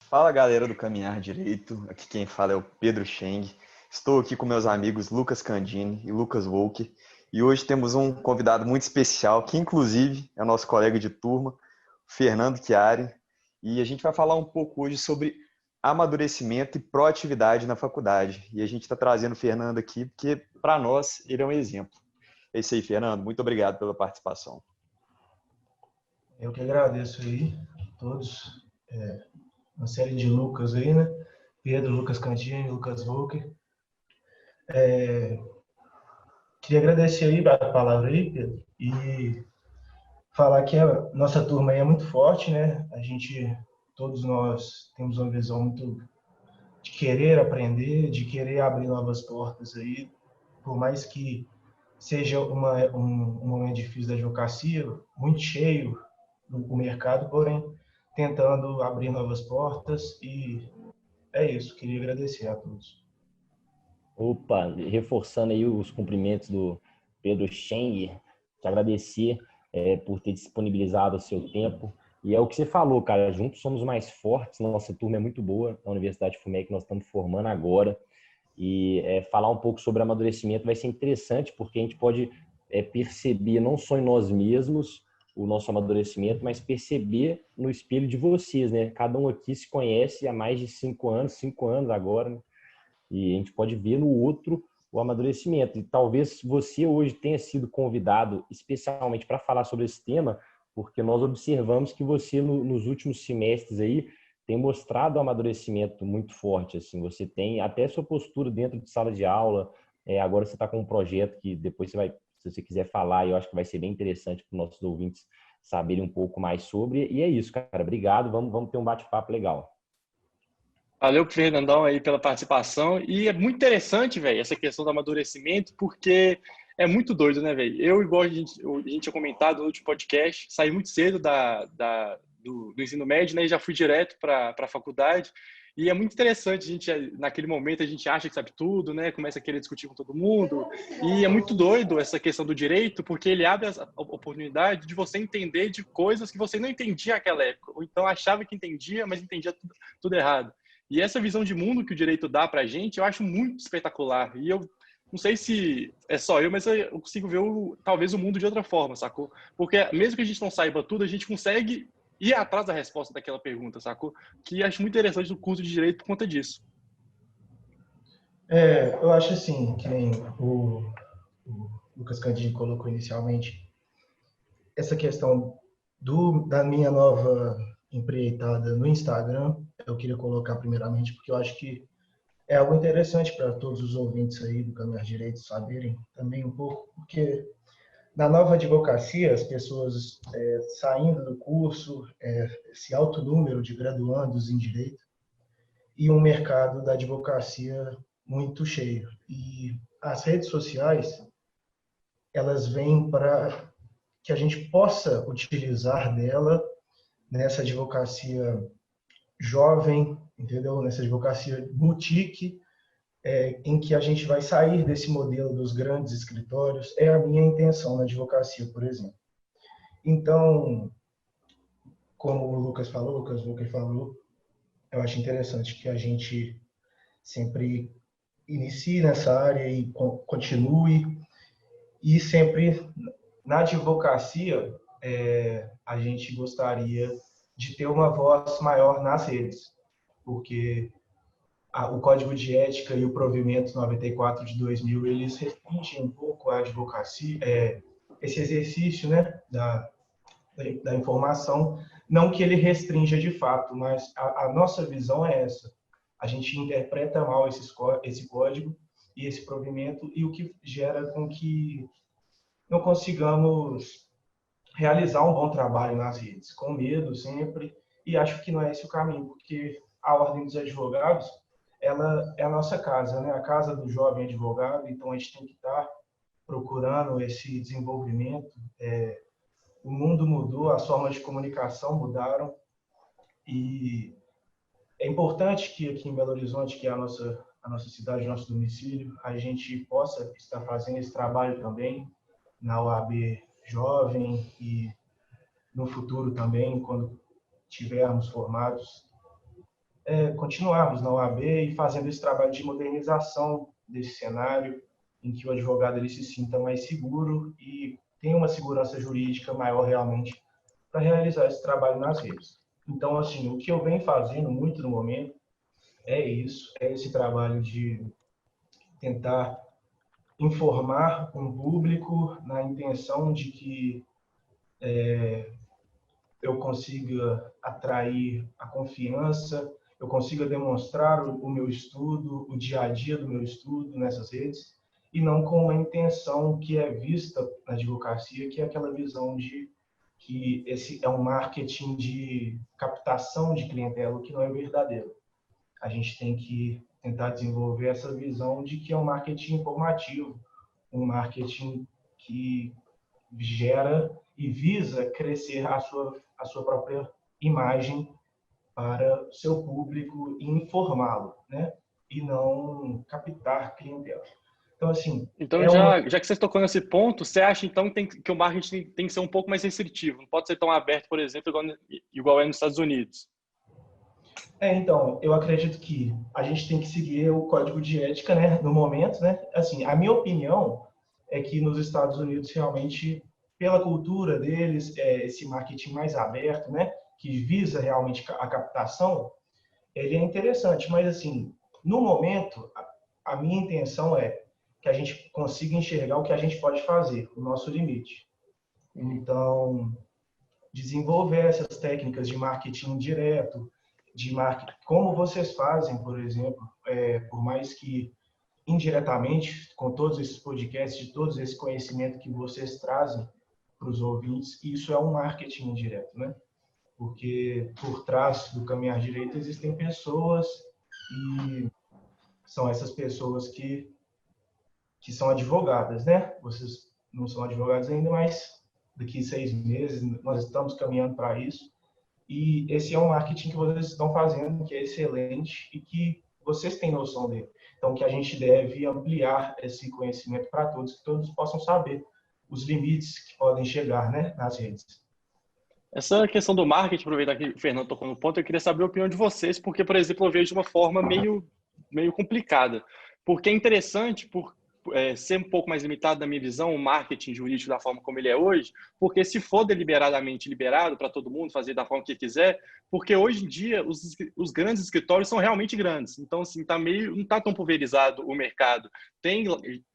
Fala galera do Caminhar Direito, aqui quem fala é o Pedro Cheng. Estou aqui com meus amigos Lucas Candini e Lucas Volker e hoje temos um convidado muito especial, que inclusive é o nosso colega de turma, Fernando Chiari, e a gente vai falar um pouco hoje sobre amadurecimento e proatividade na faculdade. E a gente está trazendo o Fernando aqui porque, para nós, ele é um exemplo. É isso aí, Fernando. Muito obrigado pela participação. Eu que agradeço aí a todos. Uma série de Lucas aí, né? Pedro, Lucas Cantini, Lucas Volker. Queria agradecer aí a palavra aí, Pedro, e falar que a nossa turma aí é muito forte, né? Todos nós temos uma visão muito de querer aprender, de querer abrir novas portas aí, por mais que seja um momento difícil da advocacia, muito cheio no mercado, porém tentando abrir novas portas e é isso. Queria agradecer a todos. Opa, reforçando aí os cumprimentos do Pedro Cheng, te agradecer por ter disponibilizado o seu tempo. E é o que você falou, cara, juntos somos mais fortes, nossa turma é muito boa, na Universidade FUMEC nós estamos formando agora. E falar um pouco sobre amadurecimento vai ser interessante, porque a gente pode perceber não só em nós mesmos o nosso amadurecimento, mas perceber no espelho de vocês, né? Cada um aqui se conhece há mais de 5 anos agora, né? E a gente pode ver no outro o amadurecimento. E talvez você hoje tenha sido convidado especialmente para falar sobre esse tema, porque nós observamos que você nos últimos semestres aí tem mostrado um amadurecimento muito forte. Assim, você tem até sua postura dentro de sala de aula. Agora você está com um projeto que depois você vai, se você quiser falar, eu acho que vai ser bem interessante para os nossos ouvintes saberem um pouco mais sobre. E é isso, cara. Obrigado. Vamos ter um bate-papo legal. Valeu, Fernandão, aí pela participação. E é muito interessante, velho, essa questão do amadurecimento, porque é muito doido, né, velho? Eu, igual a gente tinha comentado no último podcast, saí muito cedo do ensino médio, né, e já fui direto para a faculdade. E é muito interessante, naquele momento, a gente acha que sabe tudo, né? Começa a querer discutir com todo mundo. E é muito doido essa questão do direito, porque ele abre a oportunidade de você entender de coisas que você não entendia naquela época. Ou então achava que entendia, mas entendia tudo errado. E essa visão de mundo que o direito dá pra gente, eu acho muito espetacular. E eu não sei se é só eu, mas eu consigo ver talvez o mundo de outra forma, sacou? Porque mesmo que a gente não saiba tudo, a gente consegue ir atrás da resposta daquela pergunta, sacou? Que acho muito interessante o curso de direito por conta disso. Eu acho assim, que nem o Lucas Candini colocou inicialmente, essa questão da minha nova empreitada no Instagram, eu queria colocar primeiramente, porque eu acho que é algo interessante para todos os ouvintes aí do Caminhar Direito saberem também um pouco, porque na nova advocacia, as pessoas saindo do curso, esse alto número de graduandos em direito, e um mercado da advocacia muito cheio. E as redes sociais, elas vêm para que a gente possa utilizar dela nessa advocacia jovem, entendeu? Nessa advocacia boutique, em que a gente vai sair desse modelo dos grandes escritórios. É a minha intenção na advocacia, por exemplo. Então, como o Lucas falou, o Lucas Volker falou, eu acho interessante que a gente sempre inicie nessa área e continue. E sempre na advocacia, a gente gostaria de ter uma voz maior nas redes, porque o Código de Ética e o Provimento 94 de 2000, eles restringem um pouco a advocacia, esse exercício, né, da informação, não que ele restrinja de fato, mas a nossa visão é essa. A gente interpreta mal esse código e esse provimento, e o que gera com que não consigamos realizar um bom trabalho nas redes, com medo sempre, e acho que não é esse o caminho, porque a Ordem dos Advogados, ela é a nossa casa, né? A casa do jovem advogado, então a gente tem que estar procurando esse desenvolvimento. O mundo mudou, as formas de comunicação mudaram, e é importante que aqui em Belo Horizonte, que é a nossa cidade, nosso domicílio, a gente possa estar fazendo esse trabalho também na OAB Jovem e no futuro também, quando tivermos formados. continuarmos na OAB e fazendo esse trabalho de modernização desse cenário, em que o advogado ele se sinta mais seguro e tenha uma segurança jurídica maior realmente para realizar esse trabalho nas redes. Então, assim, o que eu venho fazendo muito no momento é isso, é esse trabalho de tentar informar um público na intenção de que eu consiga atrair a confiança, eu consiga demonstrar o meu estudo, o dia a dia do meu estudo nessas redes, e não com uma intenção que é vista na advocacia, que é aquela visão de que esse é um marketing de captação de clientela, que não é verdadeiro. A gente tem que tentar desenvolver essa visão de que é um marketing informativo, um marketing que gera e visa crescer a sua própria imagem para seu público e informá-lo, né? E não captar clientela. Então, assim, Então, já que você tocou nesse ponto, você acha então que o marketing tem que ser um pouco mais restritivo, não pode ser tão aberto, por exemplo, igual é nos Estados Unidos? Então, eu acredito que a gente tem que seguir o código de ética, né, no momento, né? Assim, a minha opinião é que nos Estados Unidos realmente, pela cultura deles, esse marketing mais aberto, né, que visa realmente a captação, ele é interessante, mas assim, no momento, a minha intenção é que a gente consiga enxergar o que a gente pode fazer, o nosso limite. Então, desenvolver essas técnicas de marketing direto, de marketing, como vocês fazem, por exemplo, por mais que indiretamente, com todos esses podcasts, de todo esse conhecimento que vocês trazem para os ouvintes, isso é um marketing indireto, né? Porque por trás do caminhar direito existem pessoas e são essas pessoas que são advogadas, né? Vocês não são advogados ainda, mas daqui 6 meses nós estamos caminhando para isso. E esse é um marketing que vocês estão fazendo, que é excelente e que vocês têm noção dele. Então, que a gente deve ampliar esse conhecimento para todos, que todos possam saber os limites que podem chegar, né, nas redes. Essa questão do marketing, aproveitar que o Fernando tocou no ponto, eu queria saber a opinião de vocês, porque, por exemplo, eu vejo de uma forma meio complicada. Porque é interessante, ser um pouco mais limitado na minha visão, o marketing jurídico da forma como ele é hoje, porque se for deliberadamente liberado para todo mundo fazer da forma que quiser, porque hoje em dia os grandes escritórios são realmente grandes. Então, assim, não está tão pulverizado o mercado.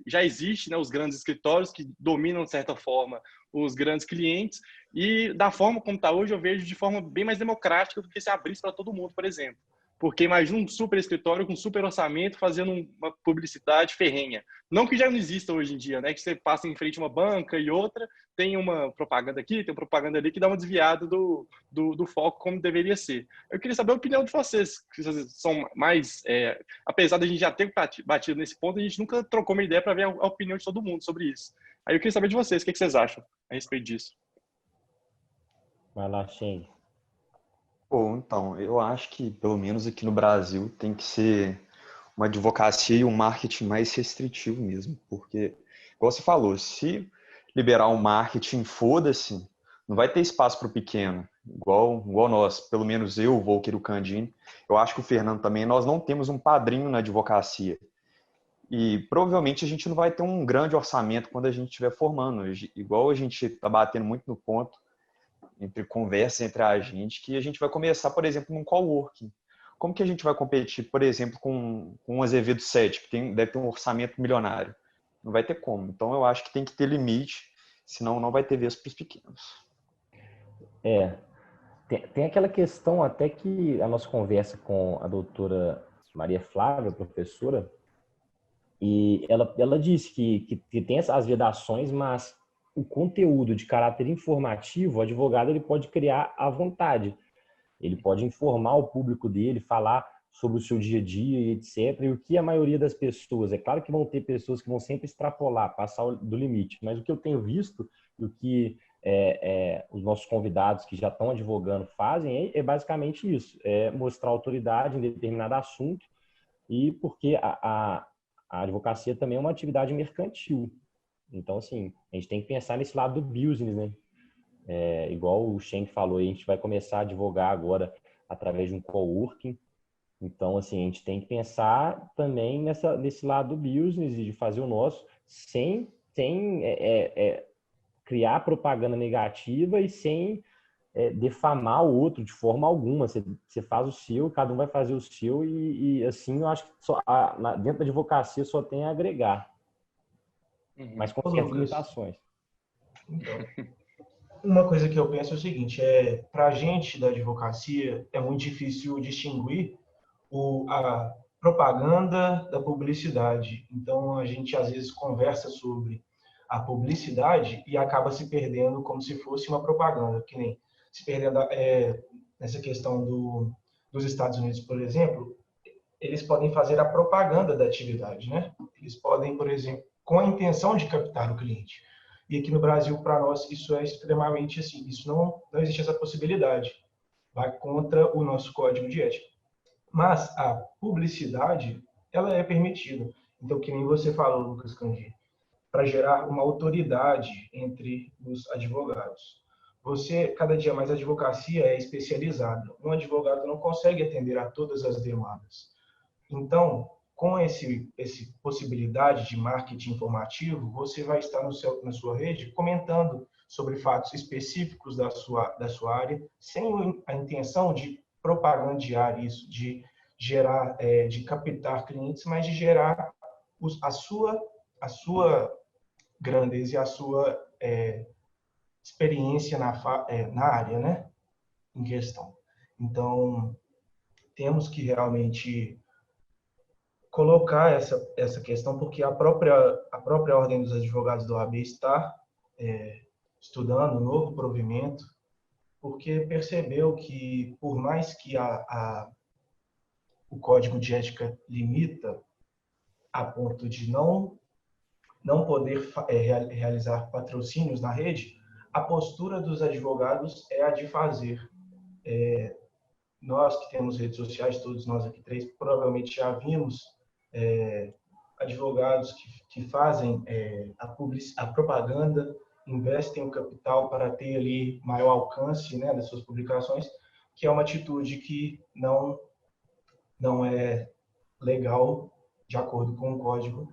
Já existe, né, os grandes escritórios que dominam, de certa forma, os grandes clientes, e da forma como está hoje, eu vejo de forma bem mais democrática do que se abrisse para todo mundo, por exemplo. Porque imagina um super escritório com super orçamento fazendo uma publicidade ferrenha. Não que já não exista hoje em dia, né? Que você passa em frente a uma banca e outra, tem uma propaganda aqui, tem uma propaganda ali que dá uma desviada do foco como deveria ser. Eu queria saber a opinião de vocês, que vocês são mais... apesar da gente já ter batido nesse ponto, a gente nunca trocou uma ideia para ver a opinião de todo mundo sobre isso. Aí eu queria saber de vocês, o que vocês acham a respeito disso? Vai lá, Shane. Bom, então, eu acho que, pelo menos aqui no Brasil, tem que ser uma advocacia e um marketing mais restritivo mesmo, porque, igual você falou, se liberar um marketing, foda-se, não vai ter espaço para o pequeno, igual nós, pelo menos eu, o Volker e o Candini, eu acho que o Fernando também, nós não temos um padrinho na advocacia, e provavelmente a gente não vai ter um grande orçamento quando a gente estiver formando, igual a gente está batendo muito no ponto, entre conversa entre a gente, que a gente vai começar, por exemplo, num coworking. Como que a gente vai competir, por exemplo, com um Azevedo 7, que deve ter um orçamento milionário? Não vai ter como. Então, eu acho que tem que ter limite, senão não vai ter vez para os pequenos. Tem aquela questão até que a nossa conversa com a doutora Maria Flávia, professora, e ela disse que tem as vedações, mas o conteúdo de caráter informativo, o advogado ele pode criar à vontade. Ele pode informar o público dele, falar sobre o seu dia a dia e etc. E o que a maioria das pessoas, é claro que vão ter pessoas que vão sempre extrapolar, passar do limite, mas o que eu tenho visto e o que os nossos convidados que já estão advogando fazem é basicamente isso, é mostrar autoridade em determinado assunto, e porque a advocacia também é uma atividade mercantil. Então, assim, a gente tem que pensar nesse lado do business, né? Igual o Schenck falou, a gente vai começar a advogar agora através de um coworking. Então, assim, a gente tem que pensar também nesse lado do business e de fazer o nosso sem criar propaganda negativa e sem defamar o outro de forma alguma. Você faz o seu, cada um vai fazer o seu e assim, eu acho que dentro da advocacia só tem a agregar, mas com Ô, certas Lucas, limitações. então, uma coisa que eu penso é o seguinte, para a gente da advocacia é muito difícil distinguir a propaganda da publicidade. Então, a gente às vezes conversa sobre a publicidade e acaba se perdendo como se fosse uma propaganda, que nem se perdendo nessa questão dos Estados Unidos, por exemplo, eles podem fazer a propaganda da atividade, né? Eles podem, por exemplo, com a intenção de captar o cliente. E aqui no Brasil, para nós, isso é extremamente assim, isso não existe essa possibilidade. Vai contra o nosso código de ética. Mas a publicidade, ela é permitida. Então, que nem você falou, Lucas Candini, para gerar uma autoridade entre os advogados. Cada dia mais a advocacia é especializada. Um advogado não consegue atender a todas as demandas. Então, com esse possibilidade de marketing informativo, você vai estar na sua rede comentando sobre fatos específicos da sua área, sem a intenção de propagandear isso, de gerar, de captar clientes, mas de gerar a sua grandeza e a sua experiência na área, né, em questão. Então, temos que realmente colocar essa questão, porque a própria Ordem dos Advogados da OAB está estudando um novo provimento, porque percebeu que, por mais que o Código de Ética limita a ponto de não poder realizar patrocínios na rede, a postura dos advogados é a de fazer. Nós que temos redes sociais, todos nós aqui três, provavelmente já vimos advogados que fazem a propaganda, investem o capital para ter ali maior alcance, né, das suas publicações, que é uma atitude que não é legal de acordo com o código,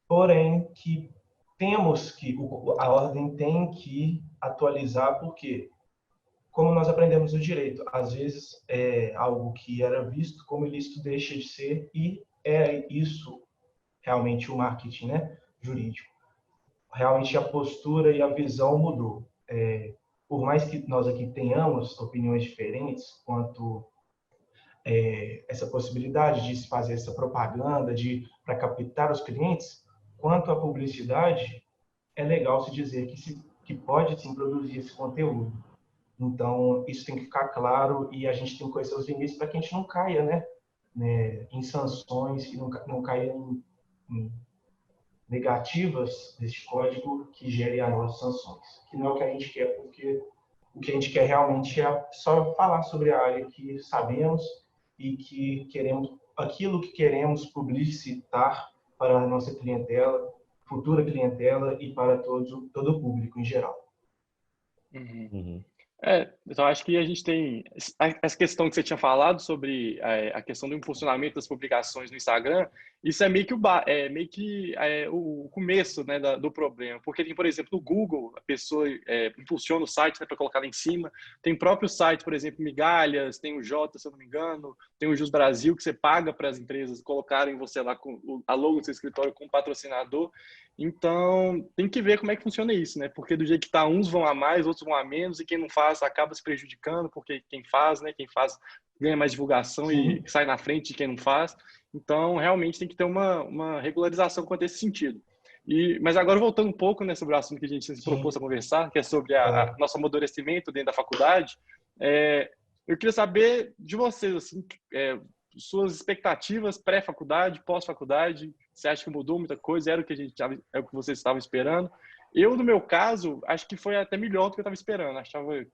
porém que a ordem tem que atualizar, porque como nós aprendemos no direito, às vezes algo que era visto como ilícito deixa de ser, e é isso realmente o marketing, né, jurídico. Realmente a postura e a visão mudou. Por mais que nós aqui tenhamos opiniões diferentes quanto essa possibilidade de se fazer essa propaganda para captar os clientes, quanto à publicidade, é legal se dizer que pode sim produzir esse conteúdo. Então, isso tem que ficar claro e a gente tem que conhecer os limites para que a gente não caia, né, em sanções, e não caia em negativas deste código que gerem a nós sanções. Que não é o que a gente quer, porque o que a gente quer realmente é só falar sobre a área que sabemos e que queremos, aquilo que queremos publicitar para a nossa clientela, futura clientela e para todo o público em geral. Uhum. Então acho que a gente tem essa questão que você tinha falado sobre a questão do impulsionamento das publicações no Instagram. Isso é meio que o começo, né, do problema, porque tem, por exemplo, no Google, a pessoa impulsiona o site, né, para colocar lá em cima. Tem próprio site, por exemplo, Migalhas, tem o Jota, se eu não me engano, tem o Jus Brasil, que você paga para as empresas colocarem você lá com a logo do seu escritório como patrocinador. Então, tem que ver como é que funciona isso, né? Porque do jeito que tá, uns vão a mais, outros vão a menos, e quem não faz acaba se prejudicando, porque quem faz, né? Quem faz ganha mais divulgação. Sim. E sai na frente de quem não faz. Então, realmente tem que ter uma regularização quanto a esse sentido. Mas agora, voltando um pouco, né, sobre o assunto que a gente se propôs a conversar, que é sobre a nosso amadurecimento dentro da faculdade, eu queria saber de vocês, assim, suas expectativas pré-faculdade, pós-faculdade. Você acha que mudou muita coisa? Era o que o que vocês estavam esperando? Eu, no meu caso, acho que foi até melhor do que eu estava esperando. Achava,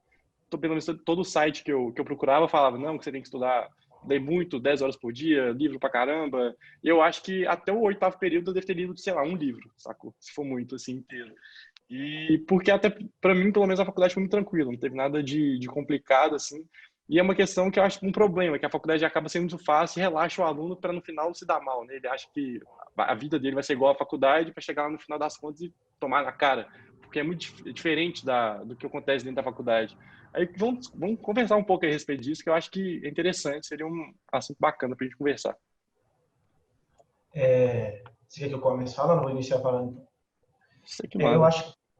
pelo menos todo o site que eu procurava falava, não, que você tem que estudar, ler muito, 10 horas por dia, livro pra caramba. Eu acho que até o 8º período eu devo ter lido, sei lá, um livro, sacou? Se for muito, assim, inteiro. E porque até, para mim, pelo menos, a faculdade foi muito tranquila, não teve nada de complicado, assim. E é uma questão que eu acho um problema, que a faculdade acaba sendo muito fácil e relaxa o aluno para no final se dar mal, né? Ele acha que a vida dele vai ser igual à faculdade para chegar lá no final das contas e tomar na cara, porque é muito diferente do que acontece dentro da faculdade. Aí vamos conversar um pouco a respeito disso, que eu acho que é interessante, seria um assunto bacana para a gente conversar. Você quer que eu comece falando? Vou iniciar falando. Você que Eu manda.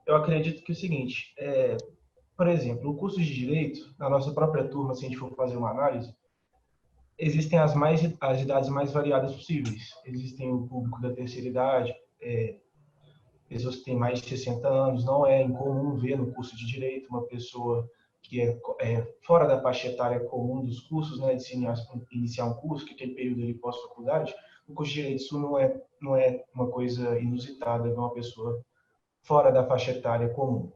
eu acredito que é o seguinte, por exemplo, o curso de Direito, na nossa própria turma, se a gente for fazer uma análise, existem as idades mais variadas possíveis. Existem o público da terceira idade, pessoas que têm mais de 60 anos. Não é incomum ver no curso de Direito uma pessoa que é fora da faixa etária comum dos cursos, né, de se iniciar um curso, que é aquele período ali pós-faculdade. No curso de Direito isso não é uma coisa inusitada, é uma pessoa fora da faixa etária comum.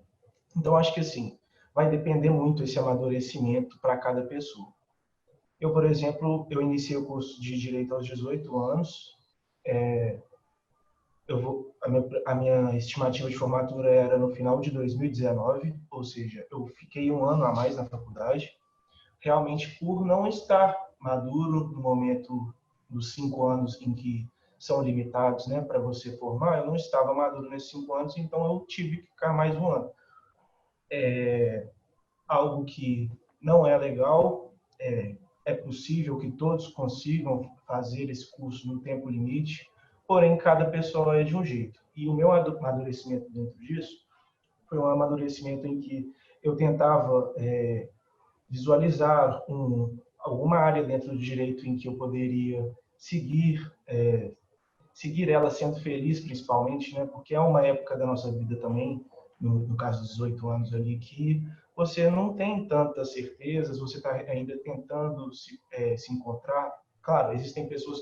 Então, acho que assim, vai depender muito esse amadurecimento para cada pessoa. Eu, por exemplo, eu iniciei o curso de Direito aos 18 anos. A minha estimativa de formatura era no final de 2019, ou seja, eu fiquei um ano a mais na faculdade, realmente por não estar maduro no momento dos 5 anos em que são limitados, né, para você formar. Eu não estava maduro nesses 5 anos, então eu tive que ficar mais um ano. Algo que não é legal. É possível que todos consigam fazer esse curso no tempo limite, porém cada pessoa é de um jeito. E o meu amadurecimento dentro disso foi um amadurecimento em que eu tentava visualizar alguma área dentro do direito em que eu poderia seguir ela sendo feliz, principalmente, né? Porque é uma época da nossa vida também, no caso dos 18 anos ali, que você não tem tantas certezas, você está ainda tentando se encontrar. Claro, existem pessoas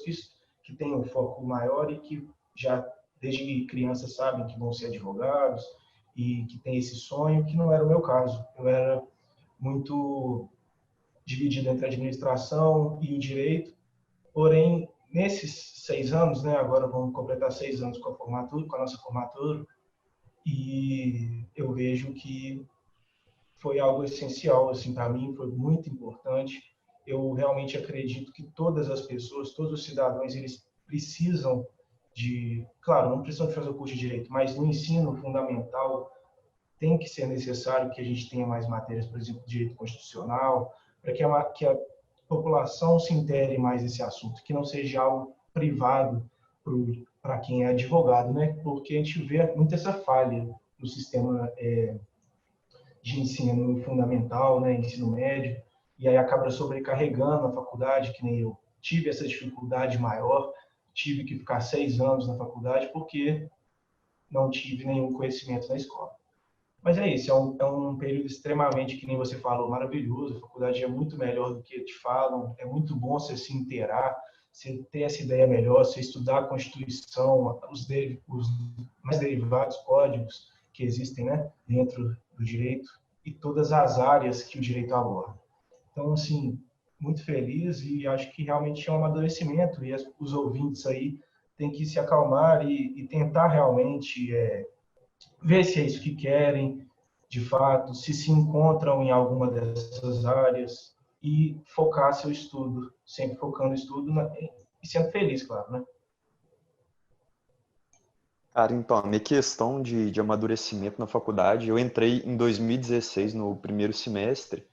que têm um foco maior e que já desde criança sabem que vão ser advogados e que têm esse sonho, que não era o meu caso. Eu era muito dividido entre a administração e o direito. Porém, nesses 6 anos, né, agora vamos completar 6 anos com a nossa formatura, e eu vejo que foi algo essencial, assim, para mim, foi muito importante. Eu realmente acredito que todas as pessoas, todos os cidadãos, eles precisam claro, não precisam de fazer o curso de direito, mas no ensino fundamental tem que ser necessário que a gente tenha mais matérias, por exemplo, direito constitucional, para que a população se intere mais nesse assunto, que não seja algo privado para quem é advogado, né? Porque a gente vê muito essa falha no sistema de ensino fundamental, né, ensino médio, e aí acaba sobrecarregando a faculdade, que nem eu tive essa dificuldade maior, tive que ficar 6 anos na faculdade porque não tive nenhum conhecimento na escola. Mas é isso, é um período extremamente, que nem você falou, maravilhoso. A faculdade é muito melhor do que te falam, é muito bom você se inteirar, você ter essa ideia melhor, você estudar a Constituição, os mais derivados códigos que existem, né, dentro do direito e todas as áreas que o direito aborda. Então, assim, muito feliz e acho que realmente é um amadurecimento e os ouvintes aí têm que se acalmar e tentar realmente ver se é isso que querem, de fato, se encontram em alguma dessas áreas e focar seu estudo, sempre focando no estudo e sendo feliz, claro, né? Cara, então, a minha questão de amadurecimento na faculdade, eu entrei em 2016 no primeiro semestre,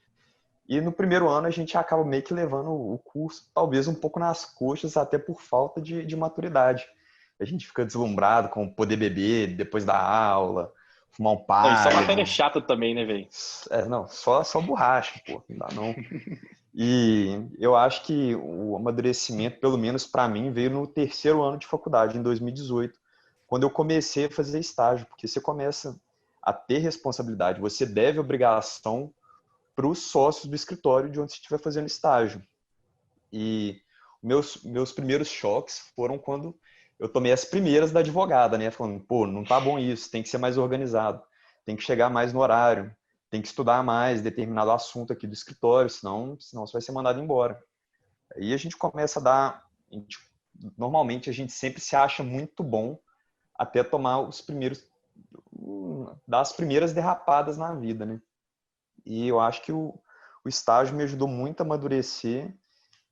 e no primeiro ano a gente acaba meio que levando o curso, talvez um pouco nas coxas, até por falta de maturidade. A gente fica deslumbrado com poder beber depois da aula, fumar um Não, isso é matéria palho. chata também, né, velho? Não, só borracha, pô, não dá não. E eu acho que o amadurecimento, pelo menos para mim, veio no terceiro ano de faculdade, em 2018, quando eu comecei a fazer estágio, porque você começa a ter responsabilidade, você deve obrigação para os sócios do escritório de onde você estiver fazendo estágio. E meus primeiros choques foram quando eu tomei as primeiras da advogada, né? Falando, pô, não tá bom isso, tem que ser mais organizado, tem que chegar mais no horário, tem que estudar mais determinado assunto aqui do escritório, senão você vai ser mandado embora. Aí a gente começa a dar... Normalmente a gente sempre se acha muito bom até tomar dar as primeiras derrapadas na vida, né? E eu acho que o o estágio me ajudou muito a amadurecer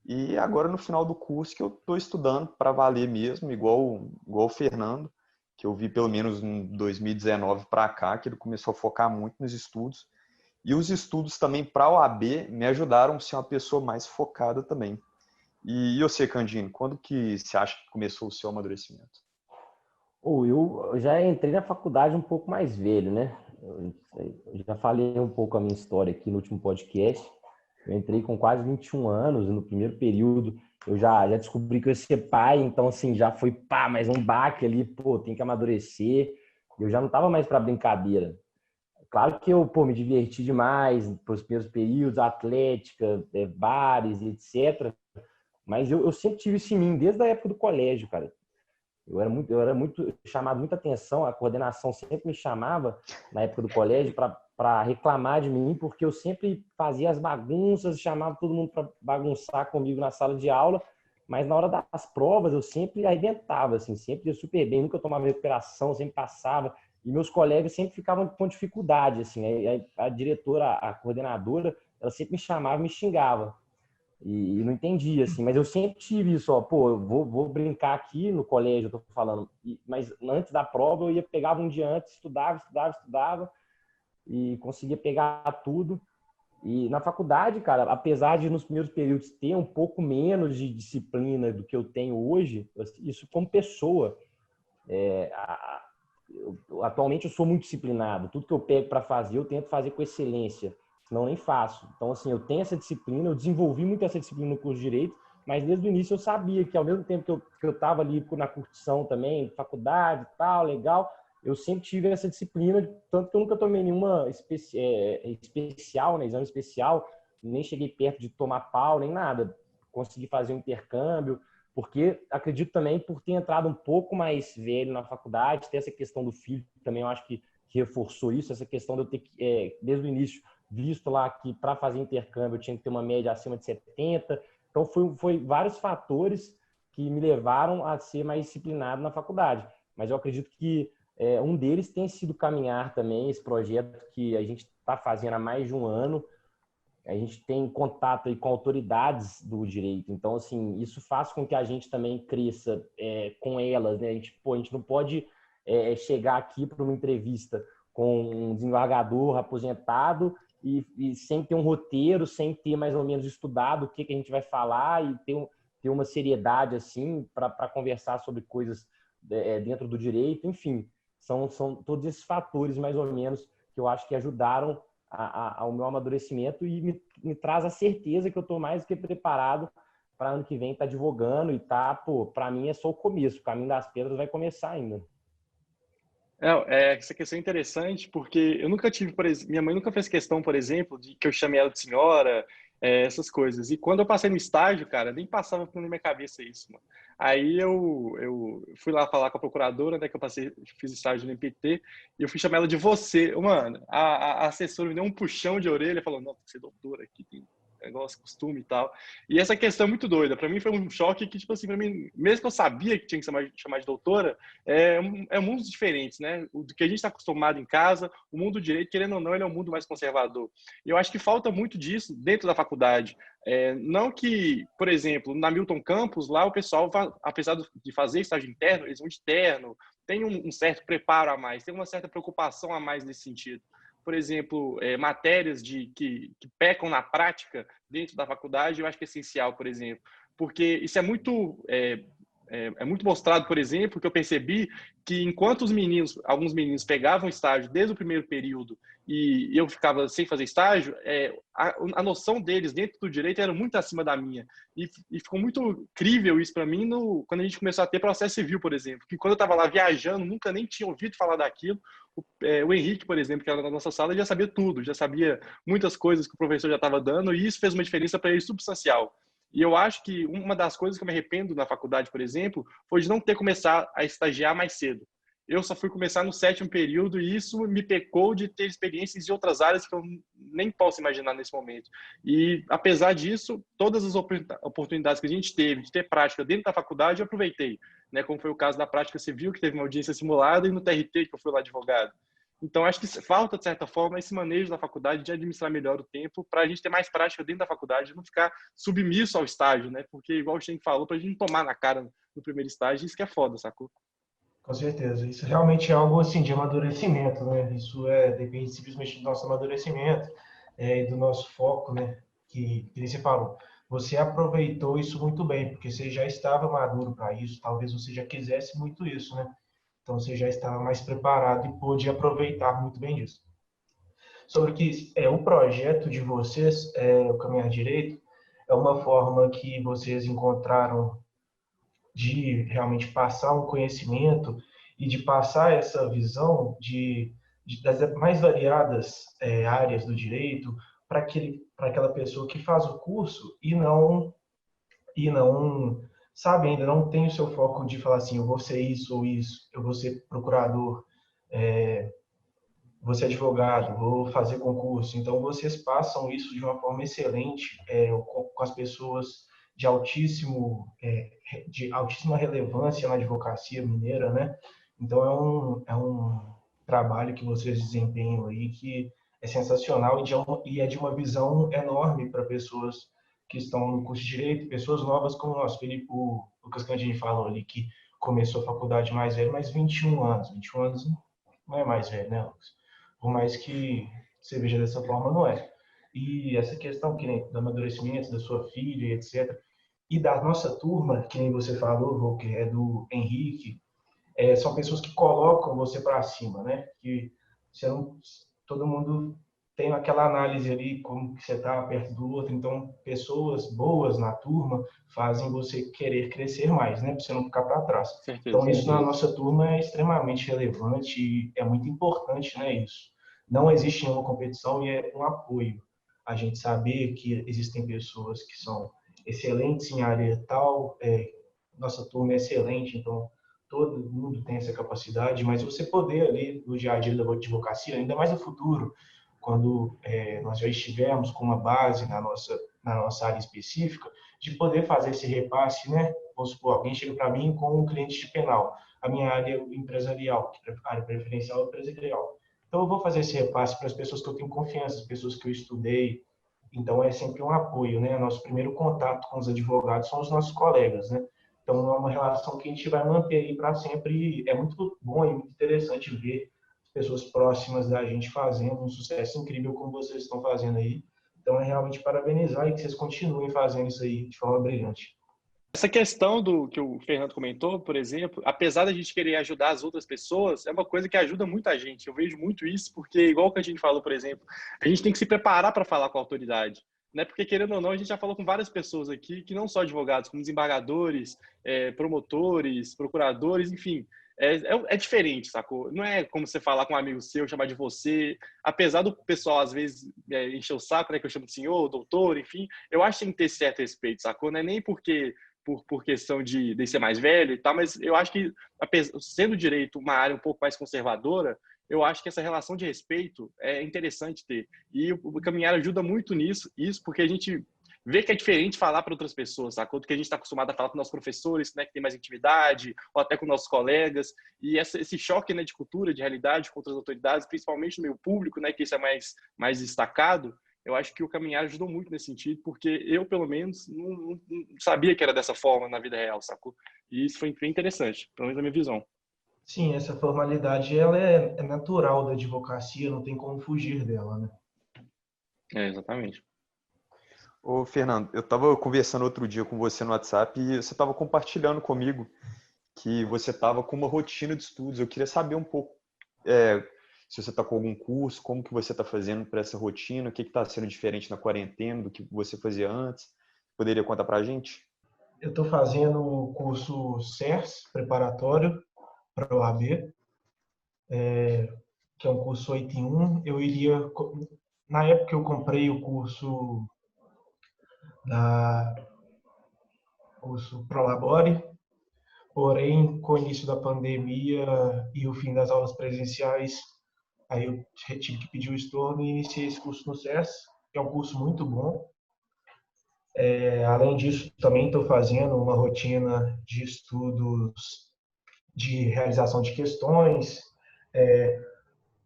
e agora no final do curso que eu estou estudando para valer mesmo, igual o Fernando, que eu vi pelo menos em 2019 para cá, que ele começou a focar muito nos estudos. E os estudos também para a OAB me ajudaram a ser uma pessoa mais focada também. E você, Candinho, quando que você acha que começou o seu amadurecimento? Eu já entrei na faculdade um pouco mais velho, né? Eu já falei um pouco a minha história aqui no último podcast. Eu entrei com quase 21 anos e no primeiro período eu já descobri que eu ia ser pai, então assim, já foi mais um baque ali, tem que amadurecer. Eu já não estava mais para brincadeira. Claro que eu, me diverti demais nos primeiros períodos, atlética, bares, etc. Mas eu sempre tive isso em mim, desde a época do colégio, cara. Eu era muito chamado muita atenção, a coordenação sempre me chamava na época do colégio para reclamar de mim, porque eu sempre fazia as bagunças, chamava todo mundo para bagunçar comigo na sala de aula, mas na hora das provas eu sempre arrebentava, assim, sempre ia super bem, nunca tomava recuperação, sempre passava, e meus colegas sempre ficavam com dificuldade, assim, a diretora, a coordenadora, ela sempre me chamava, me xingava. E não entendia, assim, mas eu sempre tive isso, ó, eu vou brincar aqui no colégio, eu tô falando, mas antes da prova eu pegava um dia antes, estudava, e conseguia pegar tudo. E na faculdade, cara, apesar de nos primeiros períodos ter um pouco menos de disciplina do que eu tenho hoje, isso como pessoa, atualmente eu sou muito disciplinado, tudo que eu pego para fazer, eu tento fazer com excelência. Senão nem faço. Então, assim, eu tenho essa disciplina, eu desenvolvi muito essa disciplina no curso de Direito, mas desde o início eu sabia que ao mesmo tempo que eu estava ali na curtição também, faculdade e tal, legal, eu sempre tive essa disciplina, tanto que eu nunca tomei nenhuma especial, né, exame especial, nem cheguei perto de tomar pau, nem nada. Consegui fazer um intercâmbio, porque acredito também por ter entrado um pouco mais velho na faculdade, ter essa questão do filho também, eu acho que reforçou isso, essa questão de eu ter que, desde o início, visto lá que para fazer intercâmbio eu tinha que ter uma média acima de 70. Então, foi vários fatores que me levaram a ser mais disciplinado na faculdade. Mas eu acredito que um deles tem sido caminhar também, esse projeto que a gente está fazendo há mais de um ano. A gente tem contato aí com autoridades do direito. Então, assim, isso faz com que a gente também cresça com elas, né? A gente não pode chegar aqui para uma entrevista com um desembargador aposentado e sem ter um roteiro, sem ter mais ou menos estudado o que a gente vai falar e ter uma seriedade assim para conversar sobre coisas dentro do direito. Enfim, são todos esses fatores mais ou menos que eu acho que ajudaram ao meu amadurecimento e me traz a certeza que eu estou mais do que preparado para ano que vem estar advogando e para mim é só o começo, o caminho das pedras vai começar ainda. Essa questão é interessante porque eu nunca tive, por exemplo, minha mãe nunca fez questão, por exemplo, de que eu chame ela de senhora, essas coisas. E quando eu passei no estágio, cara, nem passava na minha cabeça isso, mano. Aí eu fui lá falar com a procuradora, né, que fiz estágio no MPT, e eu fui chamar ela de você. Mano, a assessora me deu um puxão de orelha e falou, não, tem que ser doutora aqui, tem negócio, costume e tal. E essa questão é muito doida. Para mim foi um choque que, tipo assim, para mim, mesmo que eu sabia que tinha que chamar de doutora, mundos diferentes, né? Do que a gente está acostumado em casa, o mundo do direito, querendo ou não, ele é um mundo mais conservador. E eu acho que falta muito disso dentro da faculdade. Não que, por exemplo, na Milton Campos, lá o pessoal, apesar de fazer estágio interno, eles vão de terno, tem um certo preparo a mais, tem uma certa preocupação a mais nesse sentido. Por exemplo, matérias que pecam na prática dentro da faculdade, eu acho que é essencial, por exemplo, porque isso é muito mostrado, por exemplo, que eu percebi que enquanto alguns meninos pegavam estágio desde o primeiro período e eu ficava sem fazer estágio, a noção deles dentro do direito era muito acima da minha. E ficou muito crível isso para mim quando a gente começou a ter processo civil, por exemplo, que quando eu estava lá viajando, nunca nem tinha ouvido falar daquilo. O Henrique, por exemplo, que era na nossa sala, já sabia tudo, já sabia muitas coisas que o professor já estava dando, e isso fez uma diferença para ele substancial. E eu acho que uma das coisas que eu me arrependo na faculdade, por exemplo, foi de não ter começado a estagiar mais cedo. Eu só fui começar no 7º período e isso me pecou de ter experiências em outras áreas que eu nem posso imaginar nesse momento. E, apesar disso, todas as oportunidades que a gente teve de ter prática dentro da faculdade, eu aproveitei. Né? Como foi o caso da prática civil, que teve uma audiência simulada, e no TRT, que eu fui lá advogado. Então, acho que falta, de certa forma, esse manejo da faculdade de administrar melhor o tempo para a gente ter mais prática dentro da faculdade, não ficar submisso ao estágio, né? Porque, igual o Shen falou, para a gente não tomar na cara no primeiro estágio, isso que é foda, sacou? Com certeza. Isso realmente é algo assim de amadurecimento, né? Isso depende simplesmente do nosso amadurecimento e do nosso foco, né? Que você falou. Você aproveitou isso muito bem, porque você já estava maduro para isso, talvez você já quisesse muito isso, né? Então você já estava mais preparado e pôde aproveitar muito bem disso. Sobre que o projeto de vocês, o Caminhar Direito, é uma forma que vocês encontraram de realmente passar um conhecimento e de passar essa visão das mais variadas áreas do direito para aquela pessoa que faz o curso e não sabe ainda não tem o seu foco de falar assim, eu vou ser isso ou isso, eu vou ser procurador, vou ser advogado, vou fazer concurso. Então vocês passam isso de uma forma excelente com as pessoas de de altíssima relevância na advocacia mineira, né? Então é um trabalho que vocês desempenham aí que é sensacional e é de uma visão enorme para pessoas que estão no curso de Direito, pessoas novas como nós. Felipe, o Lucas Candini falou ali que começou a faculdade mais velho, mas 21 anos. 21 anos não é mais velho, né, Lucas? Por mais que você veja dessa forma, não é. E essa questão do amadurecimento da sua filha, etc., e da nossa turma, que nem você falou, que é do Henrique, são pessoas que colocam você para cima, né? Que você não, todo mundo tem aquela análise ali, como que você está perto do outro. Então, pessoas boas na turma fazem você querer crescer mais, né? Para você não ficar para trás. Certeza. Então, isso na nossa turma é extremamente relevante e é muito importante, né? Isso. Não existe nenhuma competição e é um apoio. A gente saber que existem pessoas que são excelentes em área tal, nossa turma é excelente, então todo mundo tem essa capacidade, mas você poder ali no dia a dia da advocacia, ainda mais no futuro, quando nós já estivermos com uma base na nossa área específica, de poder fazer esse repasse, né? Vamos supor, alguém chega para mim com um cliente de penal, a minha área empresarial, a área preferencial é empresarial. Então, eu vou fazer esse repasse para as pessoas que eu tenho confiança, as pessoas que eu estudei. Então, é sempre um apoio, né? Nosso primeiro contato com os advogados são os nossos colegas, né? Então, é uma relação que a gente vai manter aí para sempre. E é muito bom e muito interessante ver pessoas próximas da gente fazendo um sucesso incrível como vocês estão fazendo aí. Então, é realmente parabenizar e que vocês continuem fazendo isso aí de forma brilhante. Essa questão do que o Fernando comentou, por exemplo, apesar da gente querer ajudar as outras pessoas, é uma coisa que ajuda muito a gente. Eu vejo muito isso porque, igual que a gente falou, por exemplo, a gente tem que se preparar para falar com a autoridade. Né? Porque, querendo ou não, a gente já falou com várias pessoas aqui que não só advogados, como desembargadores, promotores, procuradores, enfim. É diferente, sacou? Não é como você falar com um amigo seu, chamar de você. Apesar do pessoal, às vezes, encher o saco, né? Que eu chamo de senhor, doutor, enfim. Eu acho que tem que ter certo respeito, sacou? Não é nem porque por questão de ser mais velho e tal, mas eu acho que, sendo direito uma área um pouco mais conservadora, eu acho que essa relação de respeito é interessante ter. E o caminhar ajuda muito nisso, isso porque a gente vê que é diferente falar para outras pessoas, sacou? Do que a gente está acostumado a falar com nossos professores, né, que tem mais intimidade, ou até com nossos colegas. E esse choque, né, de cultura, de realidade com outras autoridades, principalmente no meio público, né, que isso é mais destacado, eu acho que o caminhar ajudou muito nesse sentido, porque eu, pelo menos, não sabia que era dessa forma na vida real, sacou? E isso foi bem interessante, pelo menos na minha visão. Sim, essa formalidade ela é natural da advocacia, não tem como fugir dela, né? Exatamente. Ô, Fernando, eu estava conversando outro dia com você no WhatsApp e você estava compartilhando comigo que você estava com uma rotina de estudos. Eu queria saber um pouco se você está com algum curso, como que você está fazendo para essa rotina, o que está sendo diferente na quarentena do que você fazia antes. Poderia contar para a gente? Eu estou fazendo o curso CERS, preparatório para a OAB, que é um curso 8 em 1. Na época eu comprei o curso Prolabore, porém, com o início da pandemia e o fim das aulas presenciais, aí eu tive que pedir o estorno e iniciei esse curso no CERS, que é um curso muito bom. Além disso, também estou fazendo uma rotina de estudos de realização de questões,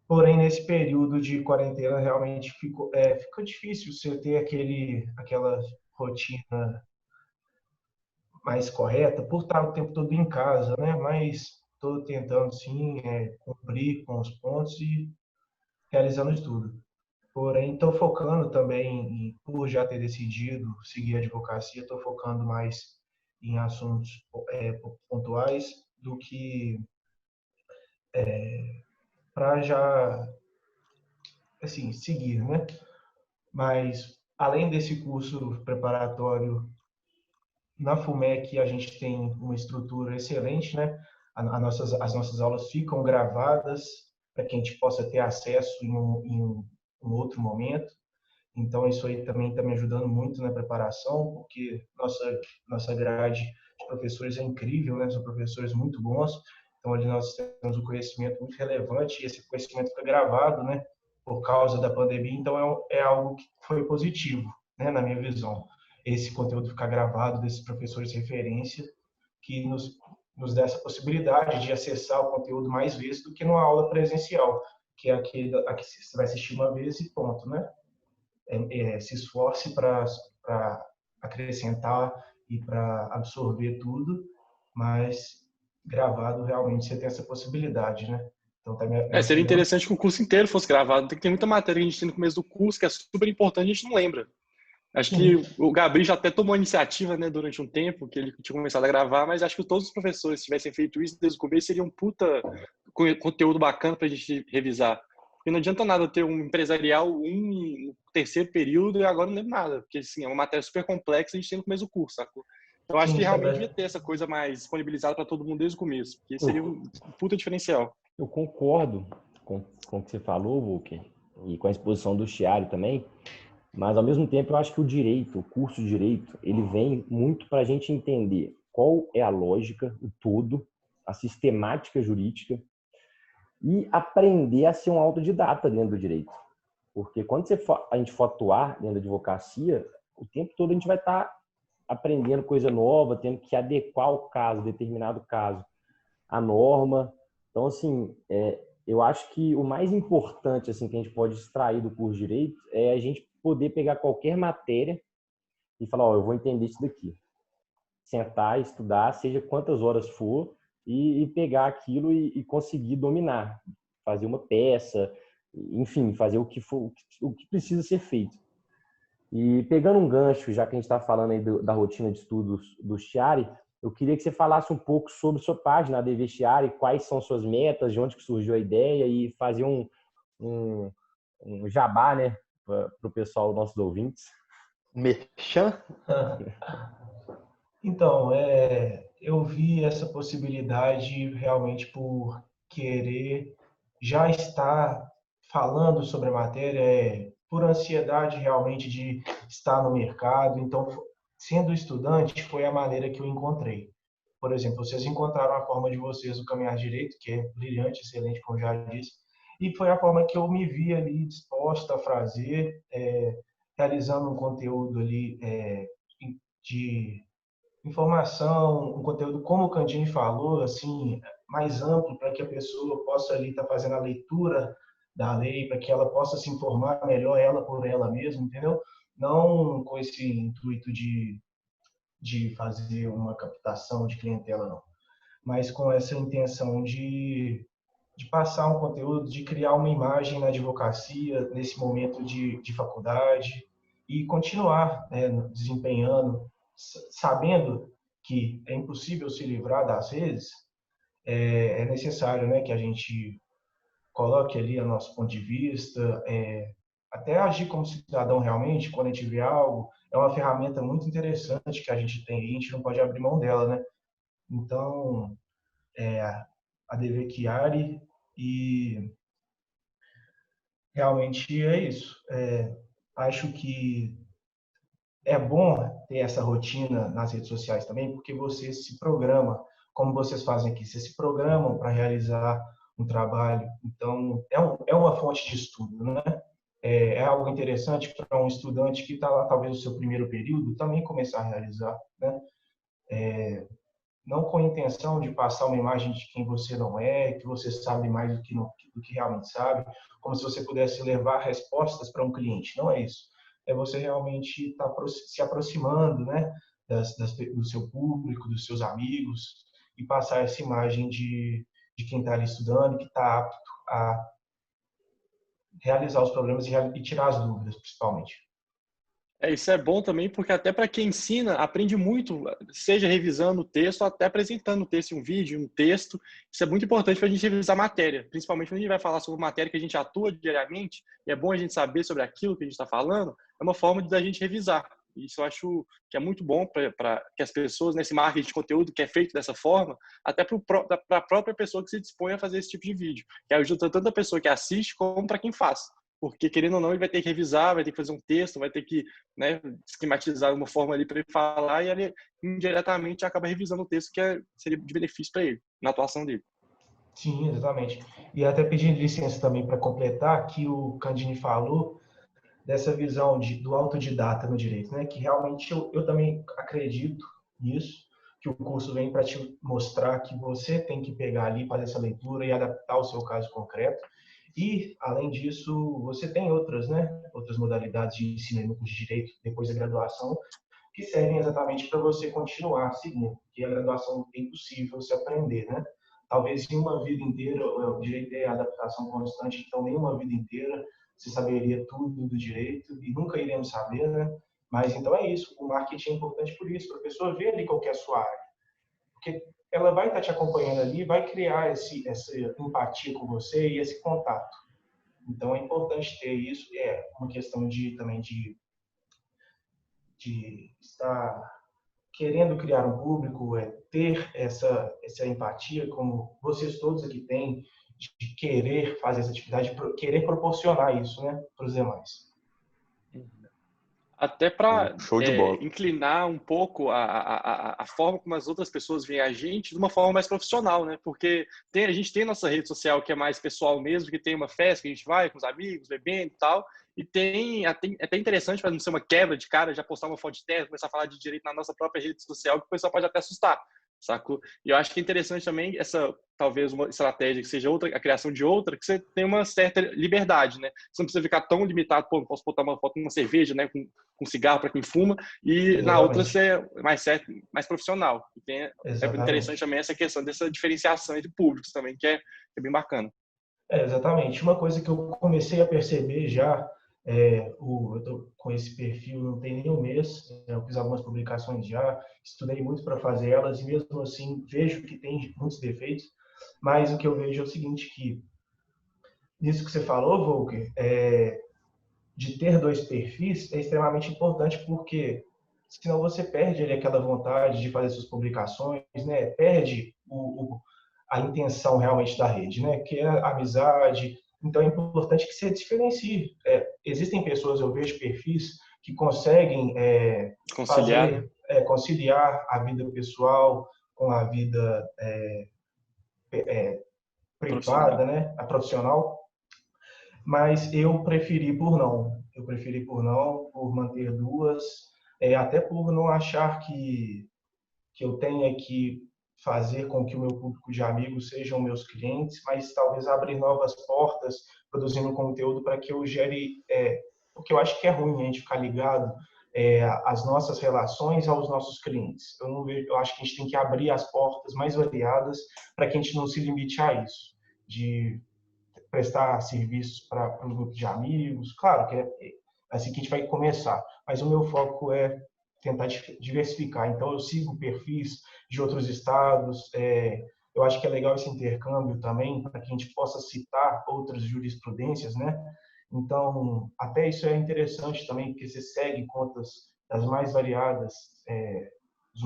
Porém, nesse período de quarentena, realmente ficou difícil você ter aquela rotina mais correta, por estar o tempo todo em casa, né? Mas estou tentando, sim, cumprir com os pontos e realizando de tudo. Porém, estou focando também, por já ter decidido seguir a advocacia, estou focando mais em assuntos pontuais do que para já, assim, seguir, né? Mas, além desse curso preparatório, na FUMEC a gente tem uma estrutura excelente, né? As nossas aulas ficam gravadas para que a gente possa ter acesso em um outro momento. Então, isso aí também está me ajudando muito na preparação, porque nossa grade de professores é incrível, né? São professores muito bons. Então, ali nós temos um conhecimento muito relevante e esse conhecimento fica gravado, né? Por causa da pandemia. Então, é algo que foi positivo, né? Na minha visão. Esse conteúdo ficar gravado desses professores de referência que nos dá essa possibilidade de acessar o conteúdo mais vezes do que numa aula presencial, que é aqui você vai assistir uma vez e ponto, né? Se esforce para acrescentar e para absorver tudo, mas gravado realmente você tem essa possibilidade, né? Então está me Seria auxiliando. interessante que o curso inteiro fosse gravado. Tem muita matéria que a gente tem no começo do curso que é super importante, a gente não lembra. Acho que Sim, o Gabriel já até tomou a iniciativa, né, durante um tempo, que ele tinha começado a gravar, mas acho que todos os professores, se tivessem feito isso desde o começo, seria um puta conteúdo bacana para a gente revisar. Porque não adianta nada ter um empresarial no terceiro período e agora não lembro nada, porque assim, é uma matéria super complexa, a gente tem no começo do curso, sacou? Então acho sim, que isso realmente também. devia ter essa coisa mais disponibilizada para todo mundo desde o começo, porque seria Eu, um puta diferencial. eu concordo com o que você falou, Volker, e com a exposição do Chiari também, mas ao mesmo tempo eu acho que o curso de Direito, ele vem muito para a gente entender qual é a lógica, o todo, a sistemática jurídica e aprender a ser um autodidata dentro do direito. Porque quando a gente for atuar dentro da advocacia, o tempo todo a gente vai estar aprendendo coisa nova, tendo que adequar o caso, determinado caso, à norma. Então, assim, eu acho que o mais importante assim, que a gente pode extrair do curso de Direito é a gente poder pegar qualquer matéria e falar, eu vou entender isso daqui. Sentar, estudar, seja quantas horas for, e pegar aquilo e conseguir dominar. Fazer uma peça, enfim, fazer o que precisa ser feito. E pegando um gancho, já que a gente está falando aí da rotina de estudos do Chiari, eu queria que você falasse um pouco sobre sua página, a DV Chiari, quais são suas metas, de onde que surgiu a ideia e fazer um, um jabá, né, para o pessoal, nossos ouvintes. Merchan? Então, eu vi essa possibilidade realmente por querer já estar falando sobre a matéria, por ansiedade realmente de estar no mercado. Então, sendo estudante, foi a maneira que eu encontrei. Por exemplo, vocês encontraram a forma de vocês do caminhar direito, que é brilhante, excelente, como já disse, e foi a forma que eu me vi ali disposta a fazer, realizando um conteúdo ali de informação, um conteúdo, como o Candini falou, assim, mais amplo, para que a pessoa possa ali estar fazendo a leitura da lei, para que ela possa se informar melhor ela por ela mesma, entendeu? Não com esse intuito de fazer uma captação de clientela, não, mas com essa intenção de passar um conteúdo, de criar uma imagem na advocacia nesse momento de faculdade e continuar, né, desempenhando, sabendo que é impossível se livrar das vezes, é necessário, né, que a gente coloque ali o nosso ponto de vista, até agir como cidadão realmente, quando a gente vê algo, é uma ferramenta muito interessante que a gente tem e a gente não pode abrir mão dela, né? Então, a DV Chiari e realmente é isso. Acho que é bom ter essa rotina nas redes sociais também, porque você se programa, como vocês fazem aqui, vocês se programam para realizar um trabalho. Então, é uma fonte de estudo, né? É algo interessante para um estudante que está lá, talvez, no seu primeiro período, também começar a realizar, né? não com a intenção de passar uma imagem de quem você não é, que você sabe mais do que realmente sabe, como se você pudesse levar respostas para um cliente. Não é isso. É você realmente estar se aproximando, né, do seu público, dos seus amigos, e passar essa imagem de quem está ali estudando, que está apto a realizar os problemas e tirar as dúvidas, principalmente. Isso é bom também, porque até para quem ensina, aprende muito, seja revisando o texto, até apresentando o texto em um vídeo, um texto. Isso é muito importante para a gente revisar a matéria, principalmente quando a gente vai falar sobre matéria que a gente atua diariamente, e é bom a gente saber sobre aquilo que a gente está falando, é uma forma da gente revisar. Isso eu acho que é muito bom para que as pessoas, nesse marketing de conteúdo que é feito dessa forma, até para a própria pessoa que se dispõe a fazer esse tipo de vídeo, que ajuda tanto a pessoa que assiste como para quem faz. Porque, querendo ou não, ele vai ter que revisar, vai ter que fazer um texto, vai ter que, né, esquematizar uma forma ali para ele falar, e ele indiretamente acaba revisando o texto que seria de benefício para ele, na atuação dele. Sim, exatamente. E até pedindo licença também para completar, que o Candini falou dessa visão do autodidata no direito, né? Que realmente eu também acredito nisso, que o curso vem para te mostrar que você tem que pegar ali, fazer essa leitura e adaptar ao seu caso concreto. E, além disso, você tem outras, né? Outras modalidades de ensino no curso de direito, depois da graduação, que servem exatamente para você continuar seguindo, porque a graduação é impossível se aprender, né? Talvez em uma vida inteira, o direito é adaptação constante, então nem uma vida inteira você saberia tudo do direito e nunca iremos saber, né? Mas então é isso, o marketing é importante por isso, para a pessoa ver ali qual que é a sua área. Porque ela vai estar te acompanhando ali, vai criar essa empatia com você e esse contato. Então é importante ter isso, é uma questão também de estar querendo criar um público, ter essa empatia, como vocês todos aqui têm, de querer fazer essa atividade, querer proporcionar isso, né, para os demais. Até para Show de bola. inclinar um pouco a forma como as outras pessoas veem a gente de uma forma mais profissional, né? Porque a gente tem nossa rede social que é mais pessoal mesmo, que tem uma festa que a gente vai com os amigos, bebendo e tal, e tem até interessante para não ser uma quebra de cara, já postar uma foto de teste, começar a falar de direito na nossa própria rede social, que o pessoal pode até assustar, sacou? E eu acho que é interessante também talvez uma estratégia que seja outra, a criação de outra, que você tem uma certa liberdade, né? Você não precisa ficar tão limitado, pô, não posso botar uma foto com uma cerveja, né, com cigarro para quem fuma, e na outra ser mais certo, mais profissional. E é interessante também essa questão dessa diferenciação entre públicos também, que é bem bacana. Exatamente. Uma coisa que eu comecei a perceber já, eu tô com esse perfil não tem nem um mês, eu fiz algumas publicações já, estudei muito para fazer elas e mesmo assim vejo que tem muitos defeitos, mas o que eu vejo é o seguinte, que nisso que você falou, Volker, de ter dois perfis é extremamente importante porque senão você perde ali aquela vontade de fazer suas publicações, né? Perde a intenção realmente da rede, né? Que é a amizade. Então é importante que você diferencie. Existem pessoas, eu vejo perfis que conseguem conciliar a vida pessoal com a vida privada, né? A profissional. Mas eu preferi por não. Eu preferi por não, por manter duas, até por não achar que eu tenha que fazer com que o meu público de amigos sejam meus clientes, mas talvez abrir novas portas, produzindo conteúdo para que eu gere, porque eu acho que é ruim a gente ficar ligado às nossas relações aos nossos clientes. Eu acho que a gente tem que abrir as portas mais variadas para que a gente não se limite a isso, de prestar serviços para um grupo de amigos. Claro que é assim que a gente vai começar, mas o meu foco é tentar diversificar. Então, eu sigo perfis de outros estados. Eu acho que é legal esse intercâmbio também, para que a gente possa citar outras jurisprudências, né? Então, até isso é interessante também, porque você segue contas das mais variadas, dos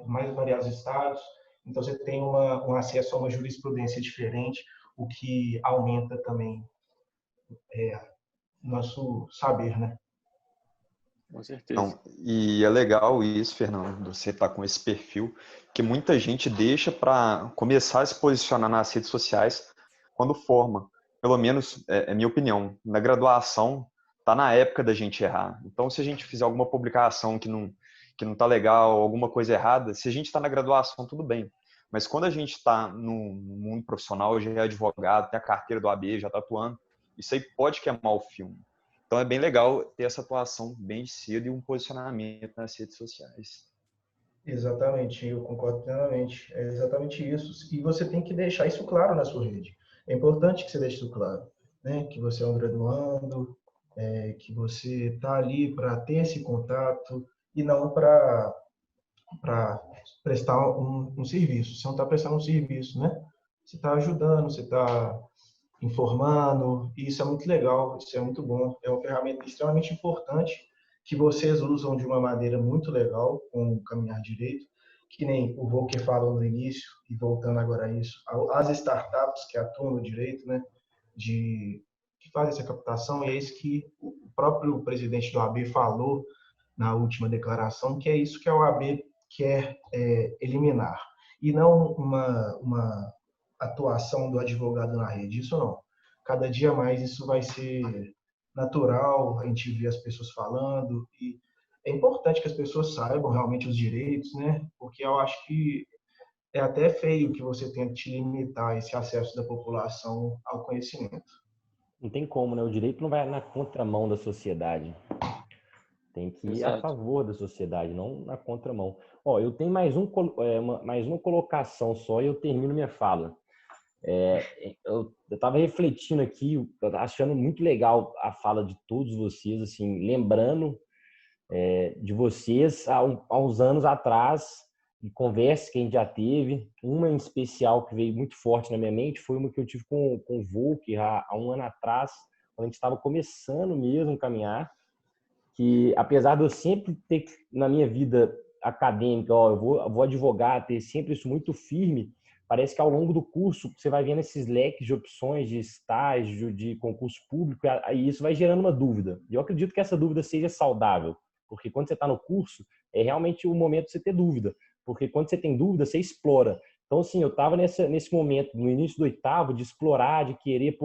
mais variados estados. Então, você tem um acesso a uma jurisprudência diferente, o que aumenta também nosso saber, né? Com certeza. Então, e é legal isso, Fernando, você estar com esse perfil, que muita gente deixa para começar a se posicionar nas redes sociais quando forma. Pelo menos, é minha opinião, na graduação, está na época da gente errar. Então, se a gente fizer alguma publicação que que não está legal, alguma coisa errada, se a gente está na graduação, tudo bem. Mas quando a gente está no mundo profissional, já é advogado, tem a carteira do AB, já está atuando, isso aí pode queimar o filme. Então é bem legal ter essa atuação bem cedo e um posicionamento nas redes sociais. Exatamente, eu concordo plenamente. É exatamente isso. E você tem que deixar isso claro na sua rede. É importante que você deixe isso claro, né? Que você é um graduando, que você está ali para ter esse contato e não para prestar um serviço. Você não está prestando um serviço, né? Você está ajudando, você está informando, e isso é muito legal, isso é muito bom. É uma ferramenta extremamente importante que vocês usam de uma maneira muito legal com o Caminhar Direito, que nem o Volker falou no início, e voltando agora a isso, as startups que atuam no direito, né, que fazem essa captação, e é isso que o próprio presidente do AB falou na última declaração, que é isso que a OAB quer eliminar, e não uma atuação do advogado na rede, isso não. Cada dia mais isso vai ser natural, a gente vê as pessoas falando, e é importante que as pessoas saibam realmente os direitos, né? Porque eu acho que é até feio que você tente limitar esse acesso da população ao conhecimento. Não tem como, né? O direito não vai na contramão da sociedade. Tem que ir a favor da sociedade, não na contramão. Ó, eu tenho mais uma colocação só e eu termino minha fala. Eu estava refletindo aqui, achando muito legal a fala de todos vocês, assim, lembrando de vocês há uns anos atrás, de conversas que a gente já teve. Uma em especial que veio muito forte na minha mente foi uma que eu tive com o Volker há um ano atrás, quando a gente estava começando mesmo a caminhar, que apesar de eu sempre ter na minha vida acadêmica, eu vou advogar, ter sempre isso muito firme, parece que ao longo do curso você vai vendo esses leques de opções de estágio, de concurso público, e isso vai gerando uma dúvida. E eu acredito que essa dúvida seja saudável, porque quando você está no curso, é realmente o momento de você ter dúvida, porque quando você tem dúvida, você explora. Então, assim, eu estava nesse momento, no início do oitavo, de explorar, de querer,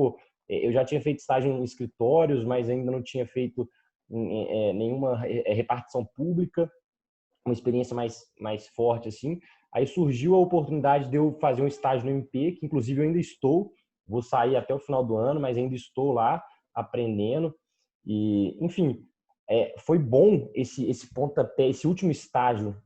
eu já tinha feito estágio em escritórios, mas ainda não tinha feito nenhuma repartição pública, uma experiência mais forte, assim. Aí surgiu a oportunidade de eu fazer um estágio no MP, que inclusive eu ainda vou sair até o final do ano, mas ainda estou lá aprendendo. E, enfim, foi bom esse pontapé, esse último estágio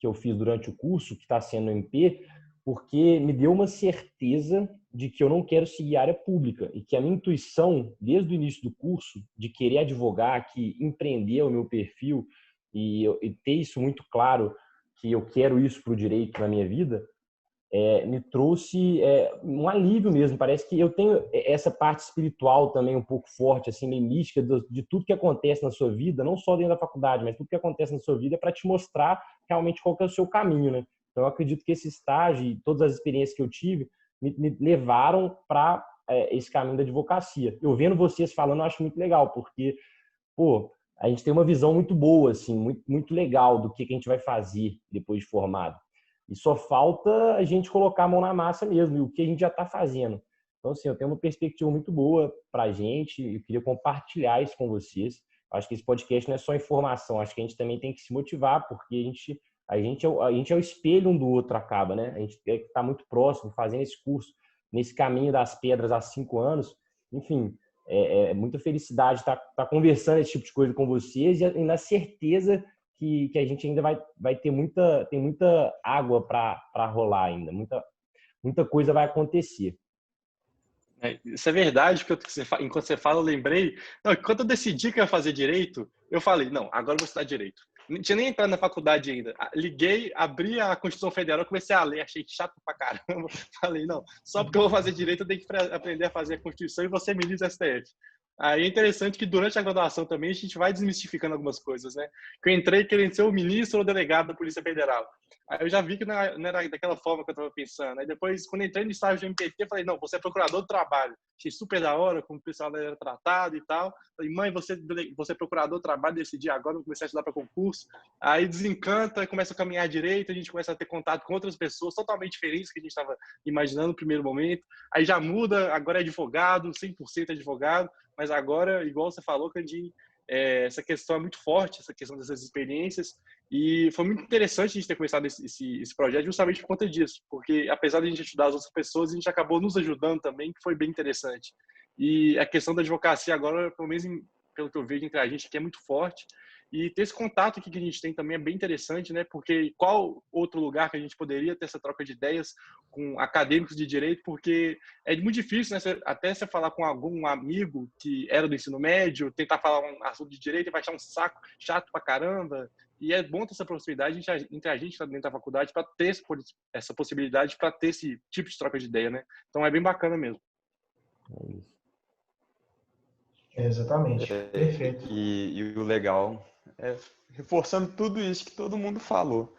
que eu fiz durante o curso, que está sendo no MP, porque me deu uma certeza de que eu não quero seguir a área pública e que a minha intuição, desde o início do curso, de querer advogar, que empreender o meu perfil e ter isso muito claro, que eu quero isso para o direito na minha vida, me trouxe um alívio mesmo. Parece que eu tenho essa parte espiritual também um pouco forte, assim, meio mística, de tudo que acontece na sua vida, não só dentro da faculdade, mas tudo que acontece na sua vida é para te mostrar realmente qual que é o seu caminho, né? Então, eu acredito que esse estágio e todas as experiências que eu tive me levaram para esse caminho da advocacia. Eu vendo vocês falando, eu acho muito legal, porque, a gente tem uma visão muito boa, assim, muito, muito legal do que a gente vai fazer depois de formado. E só falta a gente colocar a mão na massa mesmo, e o que a gente já está fazendo. Então, assim, eu tenho uma perspectiva muito boa para a gente, eu queria compartilhar isso com vocês. Acho que esse podcast não é só informação, acho que a gente também tem que se motivar, porque a gente é o espelho um do outro, acaba, né? A gente está muito próximo, fazendo esse curso, nesse caminho das pedras há 5 anos. Enfim, muita felicidade estar conversando esse tipo de coisa com vocês e na certeza que a gente ainda vai ter muita água para rolar ainda, muita coisa vai acontecer. Isso é verdade, porque enquanto você fala, eu lembrei. Não, quando eu decidi que eu ia fazer direito, eu falei, não, agora eu vou estudar direito. Não tinha nem entrado na faculdade ainda. Liguei, abri a Constituição Federal, comecei a ler, achei chato pra caramba. Falei, não, só porque eu vou fazer direito, eu tenho que aprender a fazer a Constituição e você ministro do STF. Aí é interessante que durante a graduação também a gente vai desmistificando algumas coisas, né? Que eu entrei querendo ser o ministro ou o delegado da Polícia Federal. Aí eu já vi que não era daquela forma que eu estava pensando. Aí depois, quando eu entrei no estágio de MPT, eu falei, não, você é procurador do trabalho. Achei super da hora, como o pessoal era tratado e tal. Falei, mãe, você é procurador do trabalho, decidi agora, vou começar a estudar para concurso. Aí desencanta, começa a caminhar direito, a gente começa a ter contato com outras pessoas totalmente diferentes do que a gente estava imaginando no primeiro momento. Aí já muda, agora é advogado, 100% advogado. Mas agora, igual você falou, Candinho, essa questão é muito forte, essa questão dessas experiências, e foi muito interessante a gente ter começado esse projeto justamente por conta disso, porque apesar de a gente ajudar as outras pessoas, a gente acabou nos ajudando também, que foi bem interessante. E a questão da advocacia agora, pelo menos pelo que eu vejo entre a gente aqui, é muito forte, e ter esse contato aqui que a gente tem também é bem interessante, né? Porque qual outro lugar que a gente poderia ter essa troca de ideias com acadêmicos de direito? Porque é muito difícil, né? Até você falar com algum amigo que era do ensino médio, tentar falar um assunto de direito e vai achar um saco chato pra caramba. E é bom ter essa proximidade entre a gente que está dentro da faculdade para ter essa possibilidade, para ter esse tipo de troca de ideia, né? Então é bem bacana mesmo. É isso. Exatamente. Perfeito. E o legal é reforçando tudo isso que todo mundo falou.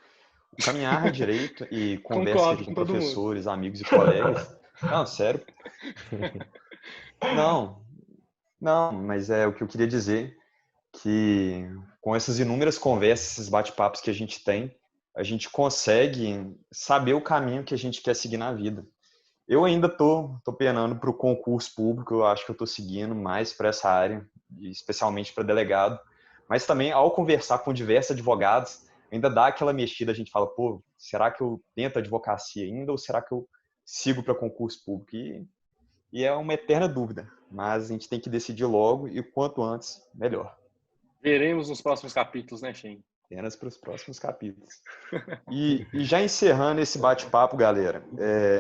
O caminhar direito e conversa Concordo com com todo mundo. professores, amigos e colegas. Não, sério. Não, mas é o que eu queria dizer, que com essas inúmeras conversas, esses bate-papos que a gente tem, a gente consegue saber o caminho que a gente quer seguir na vida. Eu ainda tô penando para o concurso público, eu acho que eu tô seguindo mais para essa área, especialmente para delegado, mas também ao conversar com diversos advogados, ainda dá aquela mexida, a gente fala, pô, será que eu tento advocacia ainda ou será que eu sigo para concurso público? E é uma eterna dúvida, mas a gente tem que decidir logo e o quanto antes, melhor. Veremos nos próximos capítulos, né, Shen? Apenas para os próximos capítulos. E já encerrando esse bate-papo, galera,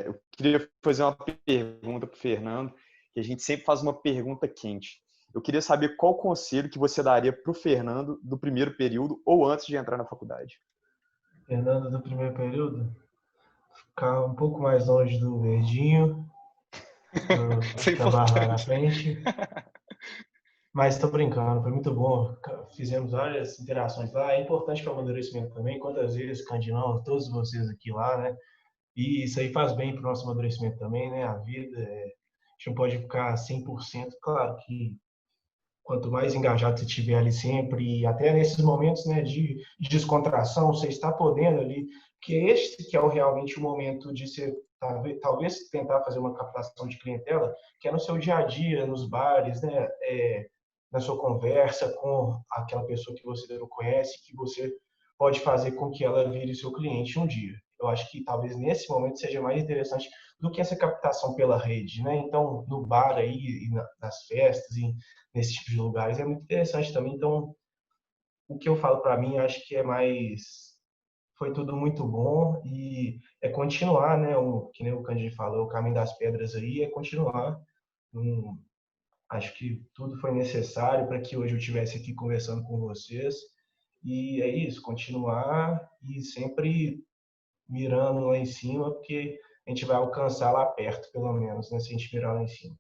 eu queria fazer uma pergunta para o Fernando, que a gente sempre faz uma pergunta quente. Eu queria saber qual conselho que você daria para o Fernando do primeiro período ou antes de entrar na faculdade. Fernando, do primeiro período, ficar um pouco mais longe do verdinho, Isso é trabalhar lá na importante. frente. Mas estou brincando, foi muito bom. Fizemos várias interações lá. É importante para o amadurecimento também. Quantas vezes, Candinão, todos vocês aqui lá, né? E isso aí faz bem para o nosso amadurecimento também, né? A vida, a gente não pode ficar 100%. Claro que quanto mais engajado você estiver ali sempre, e até nesses momentos, né, de descontração, você está podendo ali, que este que é realmente o momento de você talvez tentar fazer uma captação de clientela, que é no seu dia a dia, nos bares, né, na sua conversa com aquela pessoa que você não conhece, que você pode fazer com que ela vire seu cliente um dia. Eu acho que talvez nesse momento seja mais interessante do que essa captação pela rede, né? Então, no bar aí, e nas festas, e nesse tipo de lugares é muito interessante também. Então, o que eu falo para mim, acho que é mais foi tudo muito bom e é continuar, né? Que nem o Candido falou, o caminho das pedras aí é continuar. Acho que tudo foi necessário para que hoje eu estivesse aqui conversando com vocês. E é isso, continuar e sempre mirando lá em cima, porque a gente vai alcançar lá perto, pelo menos, né? Se a gente mirar lá em cima.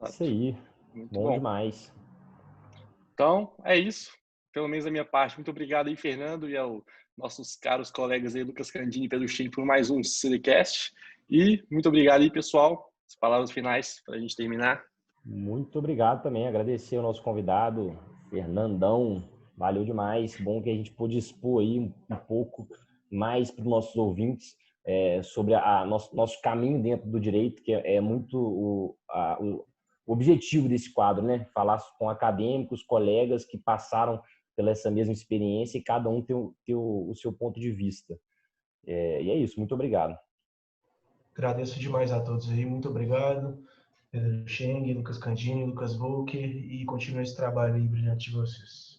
Isso aí. Muito Bom bom. demais. Então, é isso. Pelo menos da minha parte. Muito obrigado aí, Fernando, e aos nossos caros colegas aí, Lucas Candini e Pedro Shen, por mais um Silicast. E muito obrigado aí, pessoal. As palavras finais para a gente terminar. Muito obrigado também. Agradecer ao nosso convidado, Fernandão. Valeu demais. Bom que a gente pôde expor aí um pouco mais para os nossos ouvintes sobre nosso caminho dentro do direito, que é muito o objetivo desse quadro, né? Falar com acadêmicos, colegas que passaram pela essa mesma experiência e cada um tem o seu ponto de vista. E é isso. Muito obrigado. Agradeço demais a todos aí. Muito obrigado. Pedro Scheng, Lucas Candini, Lucas Volker, e continue esse trabalho aí brilhante de vocês.